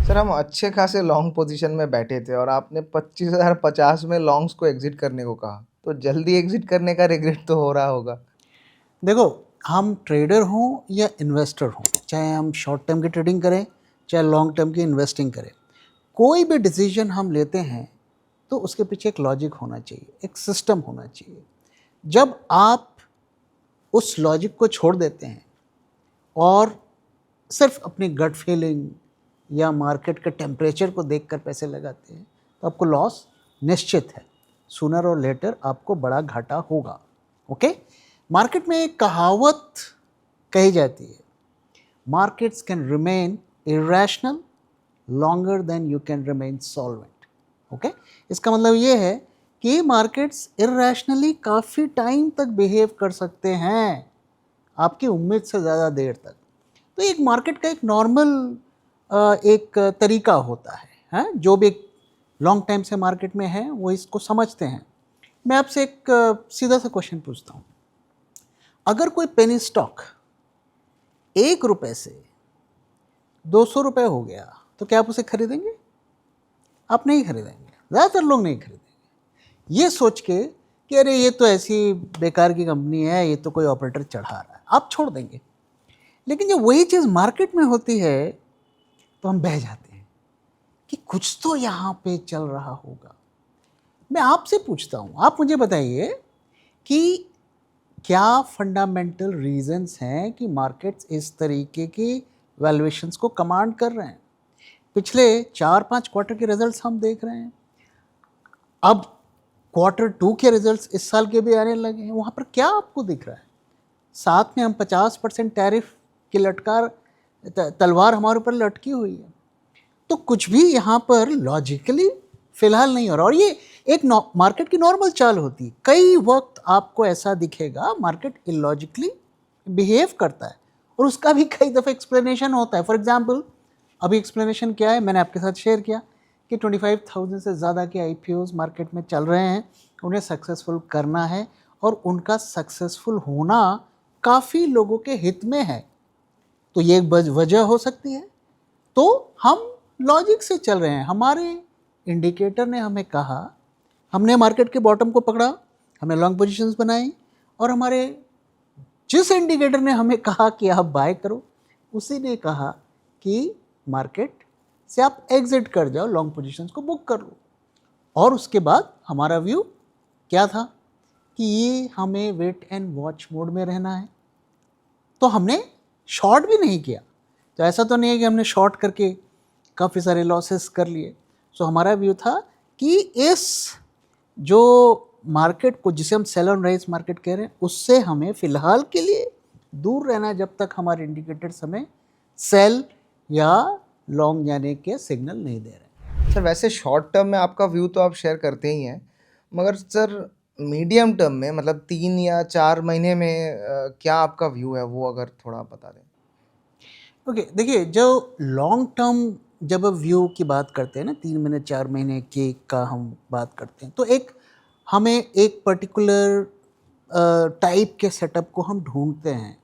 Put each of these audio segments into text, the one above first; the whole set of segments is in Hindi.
सर हम अच्छे खासे लॉन्ग पोजीशन में बैठे थे और आपने 25,050 में लॉन्ग्स को एग्ज़िट करने को कहा। तो जल्दी एग्ज़िट करने का रिग्रेट तो हो रहा होगा। देखो, हम ट्रेडर हों या इन्वेस्टर हों, चाहे हम शॉर्ट टर्म की ट्रेडिंग करें, चाहे लॉन्ग टर्म की इन्वेस्टिंग करें, कोई भी डिसीजन हम लेते हैं तो उसके पीछे एक लॉजिक होना चाहिए, एक सिस्टम होना चाहिए। जब आप उस लॉजिक को छोड़ देते हैं और सिर्फ अपनी गट फीलिंग या मार्केट के टेम्परेचर को देखकर पैसे लगाते हैं तो आपको लॉस निश्चित है। सूनर और लेटर आपको बड़ा घाटा होगा। ओके, मार्केट में एक कहावत कही जाती है, markets can remain irrational longer than you can remain solvent. Okay, इसका मतलब ये है कि मार्केट्स इरेशनली काफ़ी टाइम तक बिहेव कर सकते हैं, आपकी उम्मीद से ज़्यादा देर तक। तो एक मार्केट का एक नॉर्मल एक तरीका होता है, हाँ? जो भी लॉन्ग टाइम से मार्केट में है वो इसको समझते हैं। मैं आपसे एक सीधा सा क्वेश्चन पूछता हूँ, अगर कोई पेनी स्टॉक 1 रुपये से 200 रुपये हो गया तो क्या आप उसे खरीदेंगे? आप नहीं खरीदेंगे, ज़्यादातर लोग नहीं खरीदेंगे, ये सोच के कि अरे ये तो ऐसी बेकार की कंपनी है, ये तो कोई ऑपरेटर चढ़ा रहा है, आप छोड़ देंगे। लेकिन जब वही चीज़ मार्केट में होती है तो हम बह जाते हैं कि कुछ तो यहाँ पे चल रहा होगा। मैं आपसे पूछता हूँ, आप मुझे बताइए कि क्या फंडामेंटल रीजंस हैं कि मार्केट्स इस तरीके की वैल्यूएशंस को कमांड कर रहे हैं? पिछले 4-5 क्वार्टर के रिजल्ट्स हम देख रहे हैं, अब Q2 के रिजल्ट्स इस साल के भी आने लगे हैं। वहाँ पर क्या आपको दिख रहा है? साथ में हम 50% टैरिफ की लटकार तलवार हमारे ऊपर लटकी हुई है। तो कुछ भी यहाँ पर लॉजिकली फिलहाल नहीं हो रहा, और ये एक मार्केट की नॉर्मल चाल होती है। कई वक्त आपको ऐसा दिखेगा मार्केट इलॉजिकली बिहेव करता है और उसका भी कई दफ़े एक्सप्लेनेशन होता है। फॉर एग्जांपल, अभी एक्सप्लेनेशन क्या है मैंने आपके साथ शेयर किया कि 25,000 से ज़्यादा के IPOs मार्केट में चल रहे हैं, उन्हें सक्सेसफुल करना है और उनका सक्सेसफुल होना काफ़ी लोगों के हित में है। तो ये एक वजह हो सकती है। तो हम लॉजिक से चल रहे हैं, हमारे इंडिकेटर ने हमें कहा, हमने मार्केट के बॉटम को पकड़ा, हमने लॉन्ग पोजीशंस बनाई, और हमारे जिस इंडिकेटर ने हमें कहा कि आप बाय करो, उसी ने कहा कि मार्केट से आप एग्जिट कर जाओ, लॉन्ग पोजीशंस को बुक कर लो। और उसके बाद हमारा व्यू क्या था कि ये हमें वेट एंड वॉच मोड में रहना है, तो हमने शॉर्ट भी नहीं किया। तो ऐसा तो नहीं है कि हमने शॉर्ट करके काफ़ी सारे लॉसेस कर लिए। सो हमारा व्यू था कि इस जो मार्केट को, जिसे हम सेल ऑन राइज मार्केट कह रहे हैं, उससे हमें फ़िलहाल के लिए दूर रहना है जब तक हमारे इंडिकेटर्स हमें सेल या लॉन्ग जाने के सिग्नल नहीं दे रहे। सर वैसे शॉर्ट टर्म में आपका व्यू तो आप शेयर करते ही हैं, मगर सर मीडियम टर्म में मतलब 3 या 4 महीने में क्या आपका व्यू है वो अगर थोड़ा बता दें? ओके, देखिए, जो लॉन्ग टर्म जब व्यू की बात करते हैं ना, 3 महीने 4 महीने के का हम बात करते हैं, तो एक हमें एक पर्टिकुलर टाइप के सेटअप को हम ढूंढते हैं,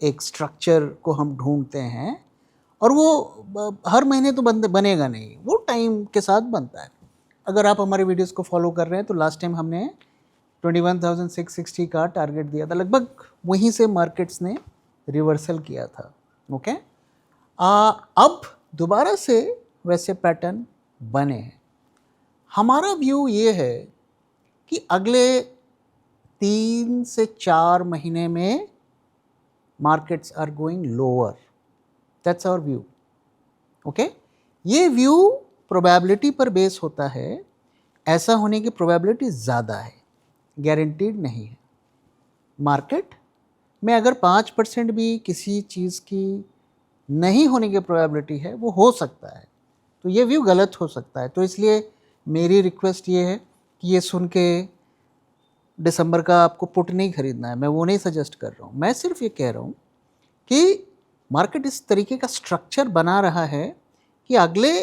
एक स्ट्रक्चर को हम ढूंढते हैं, और वो हर महीने तो बनेगा नहीं, वो टाइम के साथ बनता है। अगर आप हमारे वीडियोस को फॉलो कर रहे हैं तो लास्ट टाइम हमने 21,660 का टारगेट दिया था, लगभग वहीं से मार्केट्स ने रिवर्सल किया था। ओके, अब दोबारा से वैसे पैटर्न बने हैं। हमारा व्यू ये है कि अगले 3 से 4 महीने में markets are going lower, that's our view. Okay, ये व्यू प्रोबेबिलिटी पर बेस होता है, ऐसा होने की प्रोबेबिलिटी ज़्यादा है, गारंटीड नहीं है। मार्केट में अगर 5% भी किसी चीज़ की नहीं होने की प्रोबेबिलिटी है, वो हो सकता है, तो ये व्यू गलत हो सकता है। तो इसलिए मेरी रिक्वेस्ट ये है कि ये सुन के दिसंबर का आपको पुट नहीं खरीदना है, मैं वो नहीं सजेस्ट कर रहा हूँ। मैं सिर्फ ये कह रहा हूँ कि मार्केट इस तरीके का स्ट्रक्चर बना रहा है कि अगले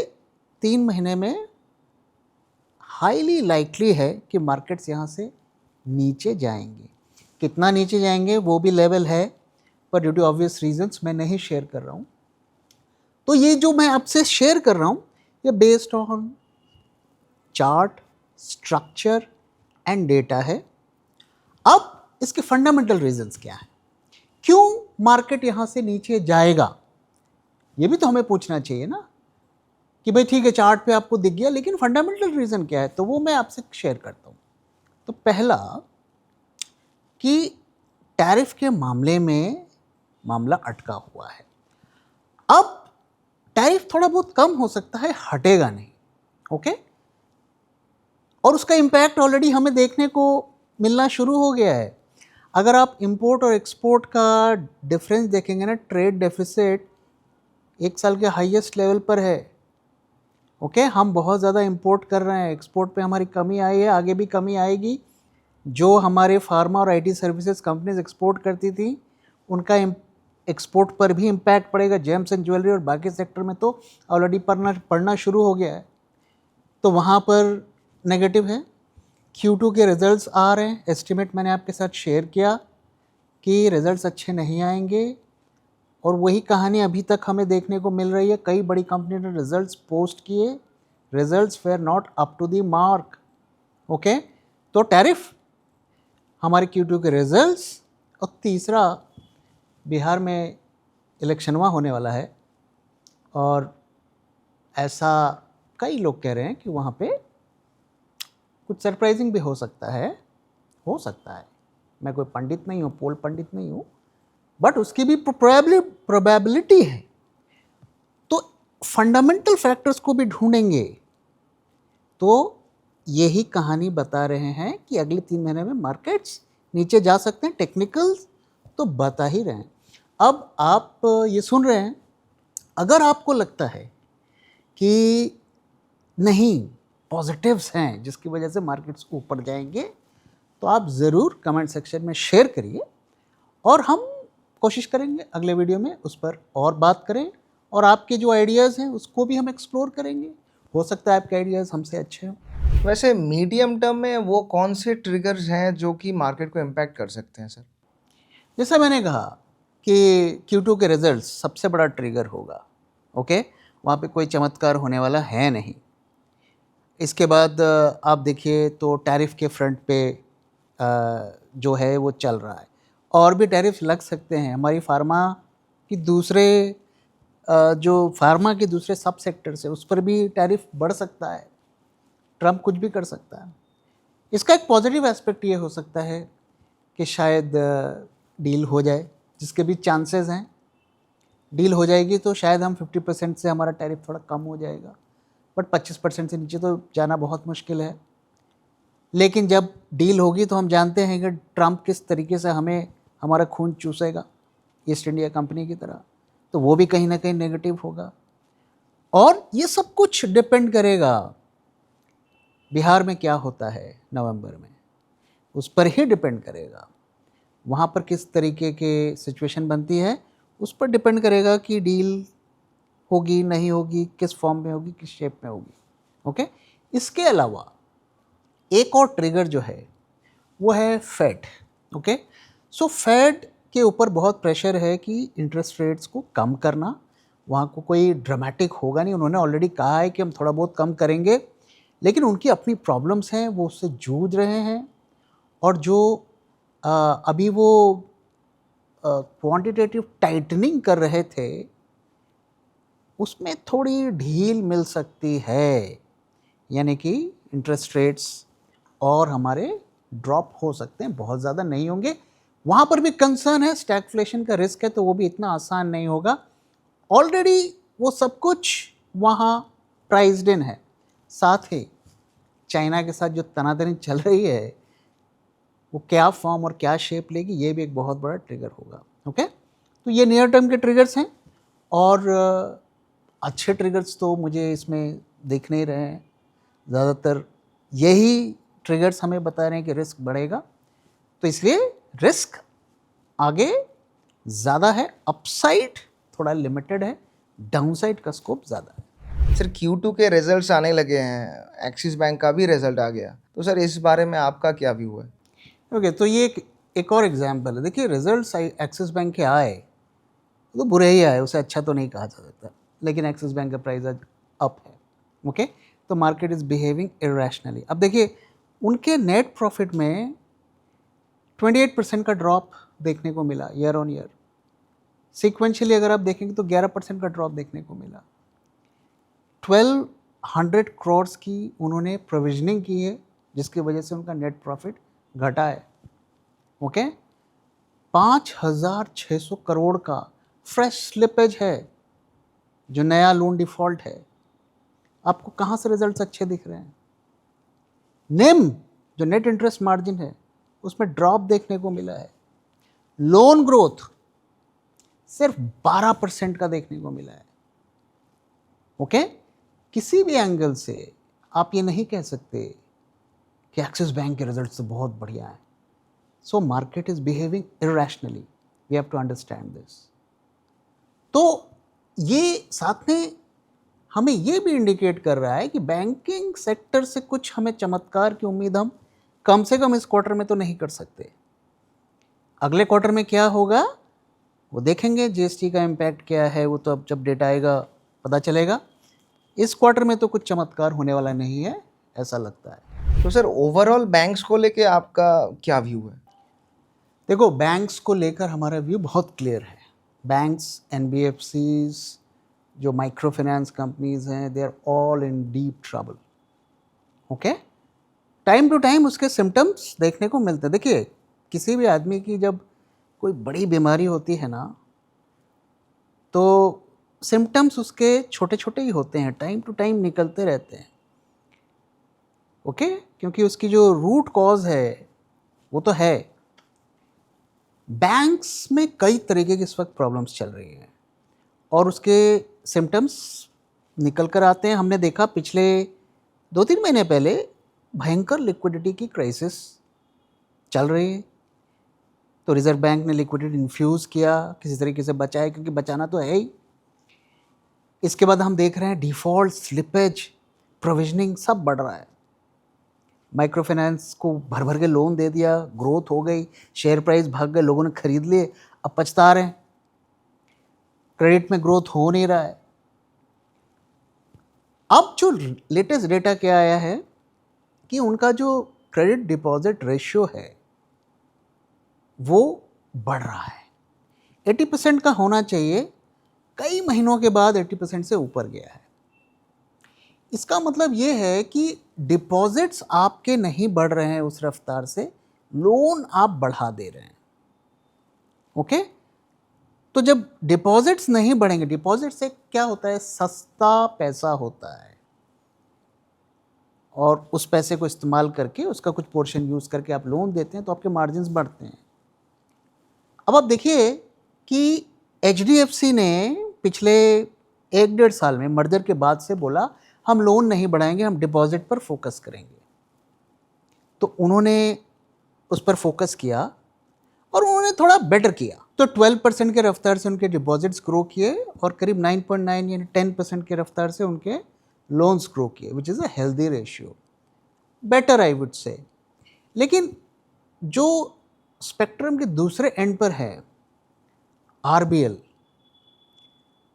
3 महीने में हाईली लाइकली है कि मार्केट्स यहाँ से नीचे जाएंगे। कितना नीचे जाएंगे वो भी लेवल है, पर ड्यू टू ऑब्वियस रीजंस मैं नहीं शेयर कर रहा हूँ। तो ये जो मैं आपसे शेयर कर रहा हूँ ये based on chart, structure and data है। अब इसके फंडामेंटल रीजंस क्या है, क्यों मार्केट यहाँ से नीचे जाएगा, ये भी तो हमें पूछना चाहिए ना कि भाई ठीक है चार्ट पे आपको दिख गया लेकिन फंडामेंटल रीज़न क्या है, तो वो मैं आपसे शेयर करता हूँ। तो पहला कि टैरिफ के मामले में मामला अटका हुआ है। अब टैरिफ थोड़ा बहुत कम हो सकता है, हटेगा नहीं, ओके। और उसका इम्पैक्ट ऑलरेडी हमें देखने को मिलना शुरू हो गया है। अगर आप इंपोर्ट और एक्सपोर्ट का डिफरेंस देखेंगे ना, ट्रेड डेफिसिट 1 साल के हाईएस्ट लेवल पर है, ओके। हम बहुत ज़्यादा इंपोर्ट कर रहे हैं, एक्सपोर्ट पे हमारी कमी आई है, आगे भी कमी आएगी। जो हमारे फार्मा और आईटी सर्विसेज कंपनीज एक्सपोर्ट करती थी उनका एक्सपोर्ट पर भी इम्पैक्ट पड़ेगा। जेम्स एंड ज्वेलरी और बाकी सेक्टर में तो ऑलरेडी पड़ना शुरू हो गया है, तो वहाँ पर नेगेटिव है। Q2 के रिजल्ट्स आ रहे हैं, एस्टिमेट मैंने आपके साथ शेयर किया कि रिजल्ट्स अच्छे नहीं आएंगे, और वही कहानी अभी तक हमें देखने को मिल रही है। कई बड़ी कंपनी ने रिजल्ट्स पोस्ट किए, results were not up to the mark, okay. तो टैरिफ, हमारे Q2 के रिजल्ट्स, और तीसरा बिहार में इलेक्शनवा होने वाला है, और ऐसा कई लोग कह रहे हैं कि वहाँ पे कुछ सरप्राइजिंग भी हो सकता है, हो सकता है। मैं कोई पंडित नहीं हूँ, पोल पंडित नहीं हूँ, बट उसकी भी प्रोबेबिलिटी है। तो फंडामेंटल फैक्टर्स को भी ढूंढेंगे तो यही कहानी बता रहे हैं कि अगले 3 महीने में मार्केट्स नीचे जा सकते हैं। टेक्निकल्स तो बता ही रहे हैं। अब आप ये सुन रहे हैं, अगर आपको लगता है कि नहीं पॉजिटिव्स हैं जिसकी वजह से मार्केट्स ऊपर जाएंगे, तो आप ज़रूर कमेंट सेक्शन में शेयर करिए, और हम कोशिश करेंगे अगले वीडियो में उस पर और बात करें, और आपके जो आइडियाज़ हैं उसको भी हम एक्सप्लोर करेंगे। हो सकता है आपके आइडियाज़ हमसे अच्छे हों। वैसे मीडियम टर्म में वो कौन से ट्रिगर्स हैं जो कि मार्केट को इम्पैक्ट कर सकते हैं सर? जैसा मैंने कहा कि Q2 के रिजल्ट्स सबसे बड़ा ट्रिगर होगा, ओके। वहाँ पे कोई चमत्कार होने वाला है नहीं। इसके बाद आप देखिए तो टैरिफ के फ्रंट पे जो है वो चल रहा है, और भी टैरिफ लग सकते हैं। हमारी फार्मा की दूसरे जो फार्मा के दूसरे सब सेक्टर से उस पर भी टैरिफ बढ़ सकता है। ट्रम्प कुछ भी कर सकता है। इसका एक पॉजिटिव एस्पेक्ट ये हो सकता है कि शायद डील हो जाए, जिसके भी चांसेस हैं। डील हो जाएगी तो शायद हम 50% से हमारा टैरिफ थोड़ा कम हो जाएगा, बट 25% से नीचे तो जाना बहुत मुश्किल है। लेकिन जब डील होगी तो हम जानते हैं कि ट्रम्प किस तरीके से हमें हमारा खून चूसेगा ईस्ट इंडिया कंपनी की तरह, तो वो भी कहीं ना कहीं नेगेटिव होगा। और ये सब कुछ डिपेंड करेगा बिहार में क्या होता है नवंबर में, उस पर ही डिपेंड करेगा। वहाँ पर किस तरीके के सिचुएशन बनती है उस पर डिपेंड करेगा कि डील होगी नहीं होगी, किस फॉर्म में होगी, किस शेप में होगी, ओके। इसके अलावा एक और ट्रिगर जो है वो है फेड, ओके। सो फेड के ऊपर बहुत प्रेशर है कि इंटरेस्ट रेट्स को कम करना। वहाँ को कोई ड्रामेटिक होगा नहीं, उन्होंने ऑलरेडी कहा है कि हम थोड़ा बहुत कम करेंगे, लेकिन उनकी अपनी प्रॉब्लम्स हैं, वो उससे जूझ रहे हैं। और जो अभी वो क्वांटिटेटिव टाइटनिंग कर रहे थे उसमें थोड़ी ढील मिल सकती है, यानी कि इंटरेस्ट रेट्स और हमारे ड्रॉप हो सकते हैं, बहुत ज़्यादा नहीं होंगे। वहाँ पर भी कंसर्न है, स्टैगफ्लेशन का रिस्क है, तो वो भी इतना आसान नहीं होगा। ऑलरेडी वो सब कुछ वहाँ प्राइज्ड इन है। साथ ही चाइना के साथ जो तनातनी चल रही है वो क्या फॉर्म और क्या शेप लेगी, ये भी एक बहुत बड़ा ट्रिगर होगा, ओके। तो ये नियर टर्म के ट्रिगर्स हैं, और अच्छे ट्रिगर्स तो मुझे इसमें दिख नहीं रहे हैं। ज़्यादातर यही ट्रिगर्स हमें बता रहे हैं कि रिस्क बढ़ेगा, तो इसलिए रिस्क आगे ज़्यादा है, अपसाइड थोड़ा लिमिटेड है, डाउनसाइड का स्कोप ज़्यादा है। सर Q2 के रिजल्ट्स आने लगे हैं, एक्सिस बैंक का भी रिजल्ट आ गया, तो सर इस बारे में आपका क्या व्यू है? ओके, तो ये एक और एग्जाम्पल है। देखिए रिजल्ट्स एक्सिस बैंक के आए तो बुरे ही आए, उसे अच्छा तो नहीं कहा जा सकता। लेकिन एक्सिस बैंक का प्राइस आज अप है। ओके, तो मार्केट इज बिहेविंग इरेशनली। अब देखिए उनके नेट प्रॉफिट में 28% का ड्रॉप देखने को मिला ईयर ऑन ईयर। सीक्वेंशियली अगर आप देखेंगे तो 11% का ड्रॉप देखने को मिला। 1200 करोड़ की उन्होंने प्रोविजनिंग की है, जिसकी वजह से उनका नेट प्रॉफिट घटा है। ओके, 5600 करोड़ का फ्रेश स्लिपेज है, जो नया लोन डिफॉल्ट है। आपको कहाँ से रिजल्ट्स अच्छे दिख रहे हैं? निम, जो नेट इंटरेस्ट मार्जिन है, उसमें ड्रॉप देखने को मिला है। लोन ग्रोथ सिर्फ 12% का देखने को मिला है। ओके, किसी भी एंगल से आप ये नहीं कह सकते कि एक्सिस बैंक के रिजल्ट्स तो बहुत बढ़िया हैं। So market is behaving irrationally, we have to understand this. तो ये साथ में हमें ये भी इंडिकेट कर रहा है कि बैंकिंग सेक्टर से कुछ हमें चमत्कार की उम्मीद हम कम से कम इस क्वार्टर में तो नहीं कर सकते। अगले क्वार्टर में क्या होगा वो देखेंगे, जीएसटी का इम्पैक्ट क्या है वो तो अब जब डेटा आएगा पता चलेगा। इस क्वार्टर में तो कुछ चमत्कार होने वाला नहीं है, ऐसा लगता है। तो सर ओवरऑल बैंक्स को लेके आपका क्या व्यू है? देखो, बैंक्स को लेकर हमारा व्यू बहुत क्लियर है। बैंक्स, एनबीएफसीज, जो माइक्रो फाइनेंस कंपनीज हैं, they are all in deep trouble. Okay, time to time उसके सिम्टम्स देखने को मिलते हैं। देखिए, किसी भी आदमी की जब कोई बड़ी बीमारी होती है ना, तो सिम्टम्स उसके छोटे छोटे ही होते हैं, टाइम टू टाइम निकलते रहते हैं। ओके, क्योंकि उसकी जो रूट कॉज है वो तो है। बैंक्स में कई तरीके की इस वक्त प्रॉब्लम्स चल रही हैं और उसके सिम्टम्स निकल कर आते हैं। हमने देखा पिछले 2-3 महीने पहले भयंकर लिक्विडिटी की क्राइसिस चल रही है, तो रिजर्व बैंक ने लिक्विडिटी इन्फ्यूज़ किया, किसी तरीके से बचाया, क्योंकि बचाना तो है ही। इसके बाद हम देख रहे हैं डिफ़ॉल्ट, स्लिपेज, प्रोविजनिंग सब बढ़ रहा है। माइक्रो फाइनेंस को भर भर के लोन दे दिया, ग्रोथ हो गई, शेयर प्राइस भाग गए, लोगों ने खरीद लिए, अब पछता रहे हैं। क्रेडिट में ग्रोथ हो नहीं रहा है। अब जो लेटेस्ट डेटा क्या आया है कि उनका जो क्रेडिट डिपॉजिट रेशियो है वो बढ़ रहा है। 80% का होना चाहिए, कई महीनों के बाद 80% से ऊपर गया है। इसका मतलब ये है कि डिपॉजिट्स आपके नहीं बढ़ रहे हैं उस रफ्तार से, लोन आप बढ़ा दे रहे हैं। ओके, तो जब डिपॉजिट्स नहीं बढ़ेंगे, डिपॉजिट से क्या होता है, सस्ता पैसा होता है और उस पैसे को इस्तेमाल करके उसका कुछ पोर्शन यूज़ करके आप लोन देते हैं तो आपके मार्जिन्स बढ़ते हैं। अब आप देखिए कि एचडीएफसी ने पिछले 1-1.5 साल में मर्जर के बाद से बोला हम लोन नहीं बढ़ाएंगे, हम डिपॉजिट पर फोकस करेंगे। तो उन्होंने उस पर फोकस किया और उन्होंने थोड़ा बेटर किया, तो 12% के रफ्तार से उनके डिपॉजिट्स ग्रो किए और करीब 9.9 यानी 10% के रफ्तार से उनके लोन्स ग्रो किए, विच is a healthy ratio, better I would say. लेकिन जो स्पेक्ट्रम के दूसरे एंड पर है आरबीएल,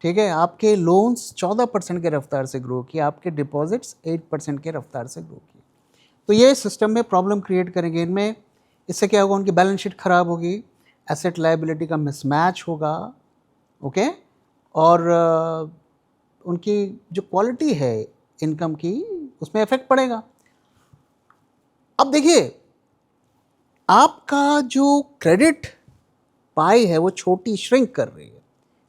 ठीक है, आपके लोन्स 14% के रफ्तार से ग्रो किए, आपके डिपॉजिट्स 8% के रफ्तार से ग्रो किए। तो ये सिस्टम में प्रॉब्लम क्रिएट करेंगे इनमें। इससे क्या होगा, उनकी बैलेंस शीट खराब होगी, एसेट लायबिलिटी का मिसमैच होगा। ओके, और उनकी जो क्वालिटी है इनकम की, उसमें इफेक्ट पड़ेगा। अब देखिए, आपका जो क्रेडिट पाई है वो छोटी श्रिंक कर रही है,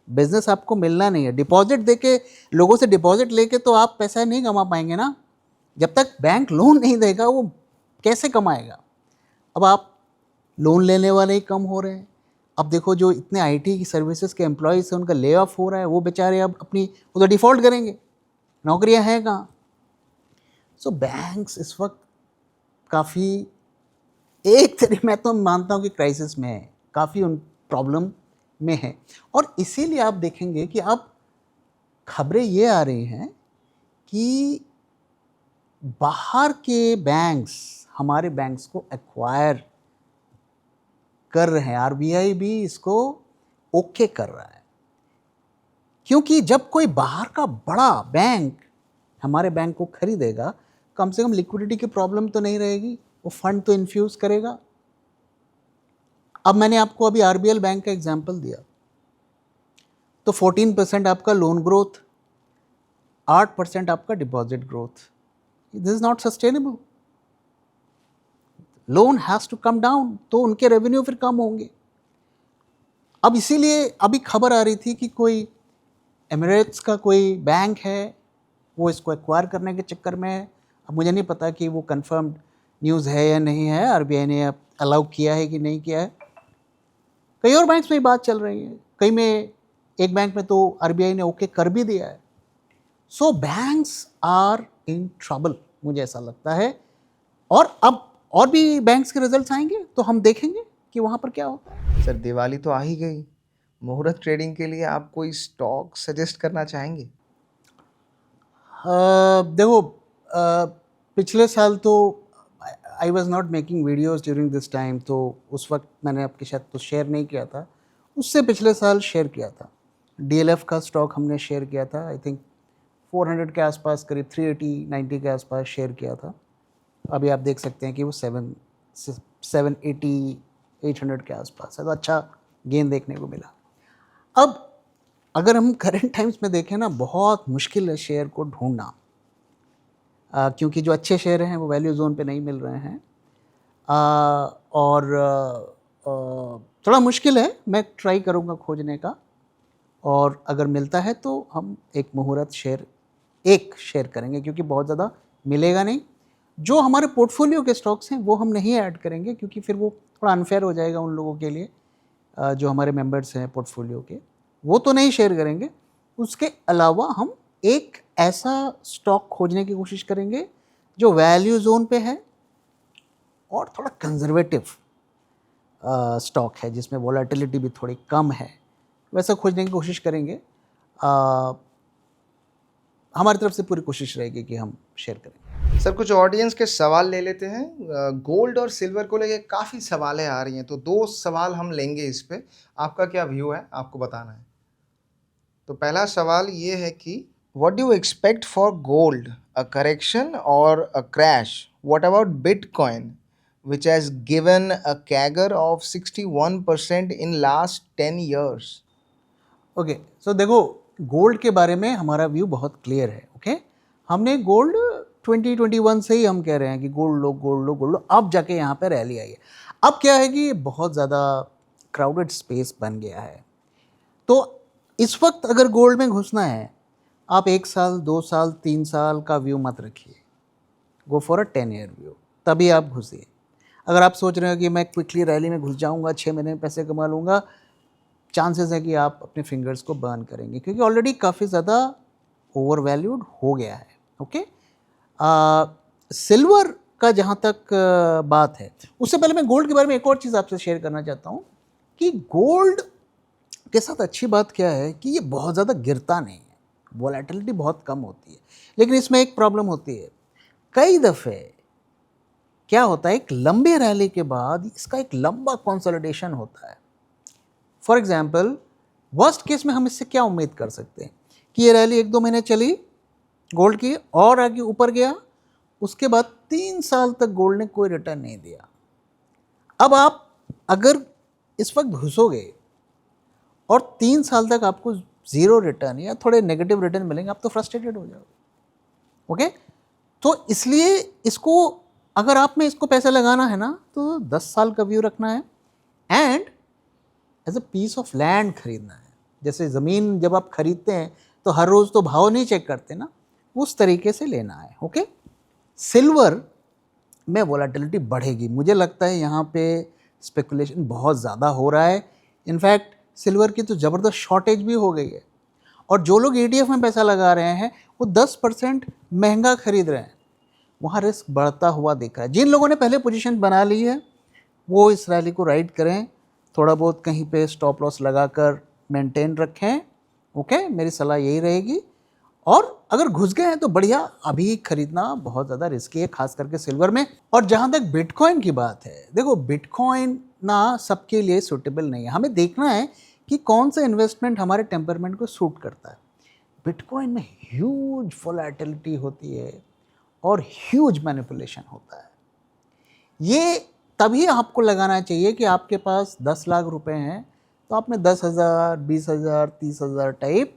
बिजनेस आपको मिलना नहीं है। डिपॉजिट देके, लोगों से डिपॉजिट लेके तो आप पैसा नहीं कमा पाएंगे ना, जब तक बैंक लोन नहीं देगा वो कैसे कमाएगा। अब आप लोन लेने वाले ही कम हो रहे हैं। अब देखो, जो इतने आईटी की सर्विसेज के एम्प्लॉयज़ हैं उनका ले ऑफ हो रहा है, वो बेचारे अब अपनी वो तो डिफ़ॉल्ट करेंगे, नौकरियां हैं कहाँ। सो बैंक्स इस वक्त काफ़ी, एक तरीके मैं तो मानता हूँ कि क्राइसिस में है, काफ़ी उन प्रॉब्लम में है। और इसीलिए आप देखेंगे कि अब खबरें ये आ रही हैं कि बाहर के बैंक्स हमारे बैंक्स को एक्वायर कर रहे हैं, आरबीआई भी इसको ओके कर रहा है। क्योंकि जब कोई बाहर का बड़ा बैंक हमारे बैंक को खरीदेगा, कम से कम लिक्विडिटी की प्रॉब्लम तो नहीं रहेगी, वो फंड तो इन्फ्यूज़ करेगा। अब मैंने आपको अभी आरबीएल बैंक का एग्जांपल दिया, तो 14% आपका लोन ग्रोथ, 8% आपका deposit growth, this is not sustainable. Loan has to come down, तो उनके रेवेन्यू फिर कम होंगे। अब इसीलिए अभी खबर आ रही थी कि कोई एमिरेट्स का कोई बैंक है, वो इसको एक्वायर करने के चक्कर में है। अब मुझे नहीं पता कि वो कंफर्म्ड न्यूज़ है या नहीं है, आरबीआई ने अलाउ किया है कि नहीं किया है। कई और बैंक्स में बात चल रही है, कई में, एक बैंक में तो आरबीआई ने ओके कर भी दिया है। सो बैंक्स आर इन ट्रबल, मुझे ऐसा लगता है। और अब और भी बैंक्स के रिजल्ट्स आएंगे तो हम देखेंगे कि वहाँ पर क्या होता है। सर दिवाली तो आ ही गई, मुहूर्त ट्रेडिंग के लिए आप कोई स्टॉक सजेस्ट करना चाहेंगे? देखो, पिछले साल तो I was not making videos during this time, तो उस वक्त मैंने आपके साथ तो शेयर नहीं किया था। उससे पिछले साल शेयर किया था, डीएलएफ का स्टॉक हमने शेयर किया था। आई थिंक 400 के आसपास, करीब 380-90 के आसपास शेयर किया था। अभी आप देख सकते हैं कि वो 780-800 के आसपास है, तो अच्छा गेन देखने को मिला। अब अगर हम करंट टाइम्स में देखें ना, बहुत मुश्किल है शेयर को ढूंढना, क्योंकि जो अच्छे शेयर हैं वो वैल्यू जोन पे नहीं मिल रहे हैं। और थोड़ा मुश्किल है, मैं ट्राई करूँगा खोजने का, और अगर मिलता है तो हम एक मुहूर्त शेयर करेंगे, क्योंकि बहुत ज़्यादा मिलेगा नहीं। जो हमारे पोर्टफोलियो के स्टॉक्स हैं वो हम नहीं ऐड करेंगे, क्योंकि फिर वो थोड़ा अनफेयर हो जाएगा उन लोगों के लिए जो हमारे मेंबर्स हैं पोर्टफोलियो के, वो तो नहीं शेयर करेंगे। उसके अलावा हम एक ऐसा स्टॉक खोजने की कोशिश करेंगे जो वैल्यू जोन पे है और थोड़ा कंजर्वेटिव स्टॉक है, जिसमें वॉलेटिलिटी भी थोड़ी कम है, वैसा खोजने की कोशिश करेंगे। हमारी तरफ से पूरी कोशिश रहेगी कि हम शेयर करें। सर कुछ ऑडियंस के सवाल ले लेते हैं। गोल्ड और सिल्वर को लेके काफ़ी सवालें आ रही हैं, तो 2 सवाल हम लेंगे इस पे। आपका क्या व्यू है, आपको बताना है। तो पहला सवाल ये है कि what do you expect for gold, a correction और a crash? What about bitcoin which has given a CAGR of 61% in last 10 years? Okay, so देखो, गोल्ड के बारे में हमारा व्यू बहुत क्लियर है। ओके, हमने गोल्ड 2021 से ही हम कह रहे हैं कि गोल्ड लो, गोल्ड लो, गोल्ड लो। अब जाके यहाँ पे रैली आई है। अब क्या है कि बहुत ज़्यादा क्राउडेड स्पेस बन गया है, तो इस वक्त अगर गोल्ड में घुसना है, आप 1 साल, 2 साल, 3 साल का व्यू मत रखिए, go for a 10 year view, तभी आप घुसिए। अगर आप सोच रहे हो कि मैं क्विकली रैली में घुस जाऊंगा, 6 महीने में पैसे कमा लूँगा, चांसेस है कि आप अपने फिंगर्स को बर्न करेंगे, क्योंकि ऑलरेडी काफ़ी ज़्यादा ओवर वैल्यूड हो गया है। ओके, सिल्वर का जहाँ तक बात है, उससे पहले मैं गोल्ड के बारे में एक और चीज़ आपसे शेयर करना चाहता हूँ कि गोल्ड के साथ अच्छी बात क्या है कि ये बहुत ज़्यादा गिरता नहीं है, वॉलेटिलिटी बहुत कम होती है। लेकिन इसमें एक प्रॉब्लम होती है, कई दफ़े क्या होता है, एक लंबे रैली के बाद इसका एक लंबा कंसोलिडेशन होता है। फॉर एग्जाम्पल, वर्स्ट केस में हम इससे क्या उम्मीद कर सकते हैं कि ये रैली 1-2 महीने चली गोल्ड की, और आगे ऊपर गया, उसके बाद 3 साल तक गोल्ड ने कोई रिटर्न नहीं दिया। अब आप अगर इस वक्त घुसोगे और 3 साल तक आपको ज़ीरो रिटर्न या थोड़े नेगेटिव रिटर्न मिलेंगे, आप तो फ्रस्ट्रेटेड हो जाओगे। ओके, तो इसलिए इसको, अगर आप में इसको पैसा लगाना है ना, तो 10 साल का व्यू रखना है, and as a piece of land खरीदना है। जैसे ज़मीन जब आप खरीदते हैं तो हर रोज़ तो भाव नहीं चेक करते ना, उस तरीके से लेना है। ओके, सिल्वर में वोलेटिलिटी बढ़ेगी, मुझे लगता है यहाँ पे स्पेकुलेशन बहुत ज़्यादा हो रहा है। इनफैक्ट सिल्वर की तो ज़बरदस्त शॉर्टेज भी हो गई है, और जो लोग ETF में पैसा लगा रहे हैं वो 10% महंगा खरीद रहे हैं, वहाँ रिस्क बढ़ता हुआ दिख रहा है। जिन लोगों ने पहले पोजीशन बना ली है वो इस रैली को राइड करें, थोड़ा बहुत कहीं पे स्टॉप लॉस लगाकर मेंटेन रखें। ओके, मेरी सलाह यही रहेगी। और अगर घुस गए हैं तो बढ़िया, अभी खरीदना बहुत ज़्यादा रिस्की है, खास करके सिल्वर में। और जहाँ तक बिटकॉइन की बात है, देखो बिटकॉइन ना सबके लिए सूटेबल नहीं है। हमें देखना है कि कौन सा इन्वेस्टमेंट हमारे टेम्परमेंट को सूट करता है। बिटकॉइन में ह्यूज वोलेटिलिटी होती है और ह्यूज मैनिपुलेशन होता है। ये तभी आपको लगाना चाहिए कि आपके पास 10 लाख रुपए हैं तो आपने 10,000, 20,000, 30,000 टाइप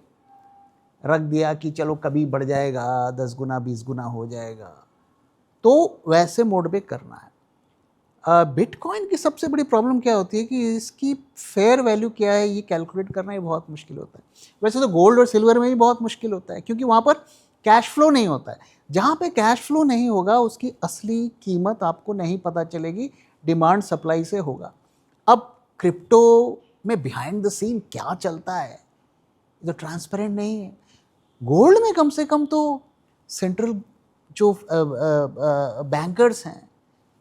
रख दिया कि चलो कभी बढ़ जाएगा, 10 गुना 20 गुना हो जाएगा, तो वैसे मोड पे करना है। बिटकॉइन की सबसे बड़ी प्रॉब्लम क्या होती है कि इसकी फेयर वैल्यू क्या है ये कैलकुलेट करना ही बहुत मुश्किल होता है। वैसे तो गोल्ड और सिल्वर में भी बहुत मुश्किल होता है क्योंकि वहाँ पर कैश फ्लो नहीं होता है। जहाँ पे कैश फ्लो नहीं होगा उसकी असली कीमत आपको नहीं पता चलेगी, डिमांड सप्लाई से होगा। अब क्रिप्टो में बिहाइंड द सीन क्या चलता है ये तो ट्रांसपेरेंट नहीं है। गोल्ड में कम से कम तो सेंट्रल जो बैंकर्स हैं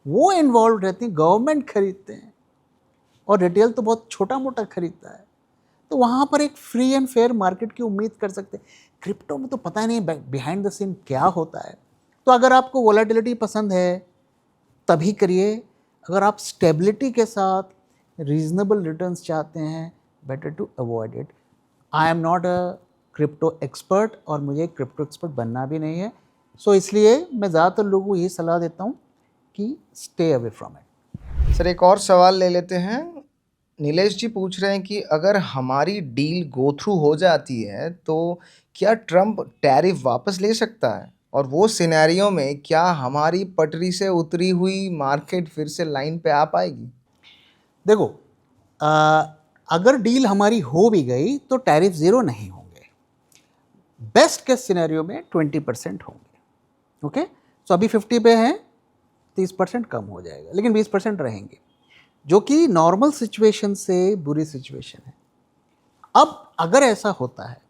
वो इन्वॉल्व रहते हैं, गवर्नमेंट खरीदते हैं और रिटेल तो बहुत छोटा मोटा खरीदता है, तो वहाँ पर एक फ्री एंड फेयर मार्केट की उम्मीद कर सकते हैं। क्रिप्टो में तो पता नहीं बिहाइंड द सीन क्या होता है। तो अगर आपको वोलेटिलिटी पसंद है तभी करिए, अगर आप स्टेबिलिटी के साथ रीजनेबल रिटर्न्स चाहते हैं better to avoid it. I am not a crypto expert और मुझे क्रिप्टो एक्सपर्ट बनना भी नहीं है, सो इसलिए मैं ज़्यादातर लोगों को यही सलाह देता हूँ कि stay away from it. Sir एक और सवाल ले लेते हैं। नीलेश जी पूछ रहे हैं कि अगर हमारी डील गो थ्रू हो जाती है तो क्या ट्रम्प टैरिफ वापस ले सकता है, और वो सिनेरियो में क्या हमारी पटरी से उतरी हुई मार्केट फिर से लाइन पे आ पाएगी? देखो, अगर डील हमारी हो भी गई तो टैरिफ ज़ीरो नहीं होंगे, बेस्ट केस सिनेरियो में 20% होंगे। ओके, सो अभी 50 पे हैं, 30% कम हो जाएगा लेकिन 20% रहेंगे, जो कि नॉर्मल सिचुएशन से बुरी सिचुएशन है। अब अगर ऐसा होता है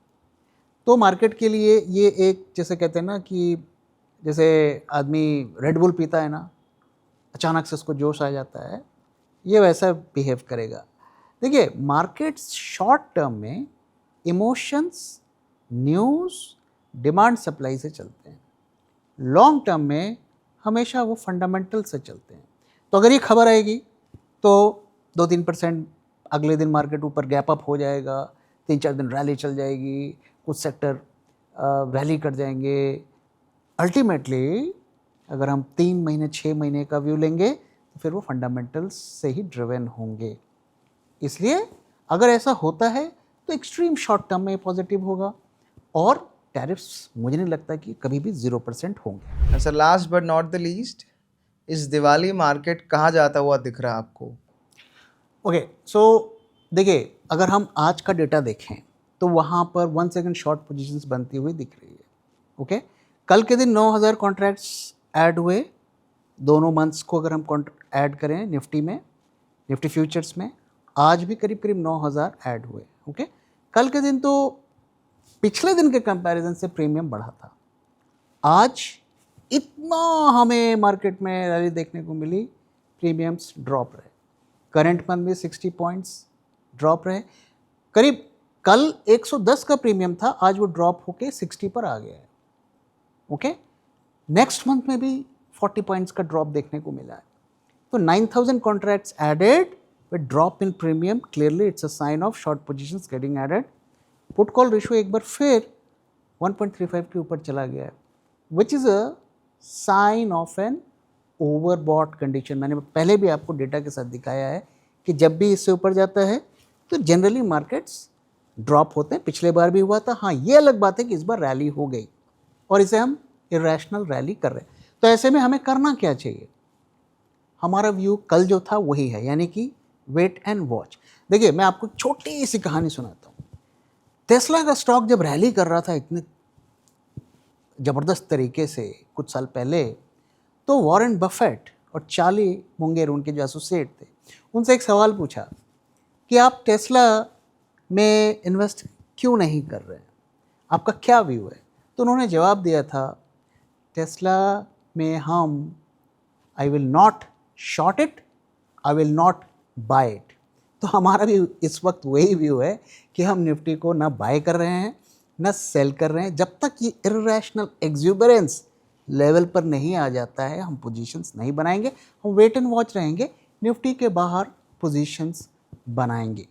तो मार्केट के लिए ये एक, जैसे कहते हैं ना कि जैसे आदमी रेड बुल पीता है ना, अचानक से उसको जोश आ जाता है, ये वैसा बिहेव करेगा। देखिए, मार्केट्स शॉर्ट टर्म में इमोशंस, न्यूज़, डिमांड सप्लाई से चलते हैं, लॉन्ग टर्म में हमेशा वो फंडामेंटल से चलते हैं। तो अगर ये खबर आएगी तो 2-3% अगले दिन मार्केट ऊपर गैप अप हो जाएगा, 3-4 दिन रैली चल जाएगी, कुछ सेक्टर रैली कर जाएंगे। अल्टीमेटली अगर हम 3 महीने 6 महीने का व्यू लेंगे तो फिर वो फंडामेंटल्स से ही ड्रिवन होंगे। इसलिए अगर ऐसा होता है तो एक्सट्रीम शॉर्ट टर्म में पॉजिटिव होगा और टैरिफ्स मुझे नहीं लगता कि कभी भी 0% होंगे। Sir last but not the least, इस दिवाली मार्केट कहाँ जाता हुआ दिख रहा है आपको? ओके, सो देखिए, अगर हम आज का डेटा देखें तो वहाँ पर 1 सेकंड शॉर्ट पोजीशंस बनती हुई दिख रही है। ओके, कल के दिन 9,000 कॉन्ट्रैक्ट्स ऐड हुए, दोनों मंथ्स को अगर हम ऐड करें निफ्टी में, निफ्टी फ्यूचर्स में, आज भी करीब करीब 9,000 ऐड हुए। ओके, कल के दिन तो पिछले दिन के कंपैरिजन से प्रीमियम बढ़ा था। आज इतना हमें मार्केट में रैली देखने को मिली, प्रीमियम्स ड्रॉप रहे। करंट मंथ में 60 पॉइंट्स ड्रॉप रहे। करीब कल 110 का प्रीमियम था, आज वो ड्रॉप होके 60 पर आ गया है। ओके, नेक्स्ट मंथ में भी 40 पॉइंट्स का ड्रॉप देखने को मिला है। तो 9,000 contracts added with drop in premium, clearly it's a sign of short positions getting added. Put call ratio एक बार फिर 1.35 के ऊपर चला गया है, which is a sign of an overbought condition. मैंने पहले भी आपको डेटा के साथ दिखाया है कि जब भी इससे ऊपर जाता है तो जनरली मार्केट्स ड्रॉप होते हैं। पिछले बार भी हुआ था। हाँ, ये अलग बात है कि इस बार रैली हो गई और इसे हम इरेशनल रैली कर रहे हैं। तो ऐसे में हमें करना क्या चाहिए? हमारा व्यू कल जो था वही है, यानी कि वेट एंड वॉच। देखिए, मैं आपको छोटी सी कहानी सुनाता हूँ। टेस्ला का स्टॉक जब रैली कर रहा था इतने ज़बरदस्त तरीके से कुछ साल पहले, तो वॉरेन बफेट और चार्ली मुंगेर, उनके जो एसोसिएट थे, उनसे एक सवाल पूछा कि आप टेस्ला में इन्वेस्ट क्यों नहीं कर रहे हैं, आपका क्या व्यू है? तो उन्होंने जवाब दिया था, टेस्ला में हम I will not short it, I will not buy it. तो हमारा भी इस वक्त वही व्यू है कि हम निफ्टी को ना बाय कर रहे हैं ना सेल कर रहे हैं। जब तक ये इर्रेशनल एक्सूबरेंस लेवल पर नहीं आ जाता है हम पोजीशंस नहीं बनाएंगे, हम वेट एंड वॉच रहेंगे, निफ्टी के बाहर पोजीशंस बनाएंगे।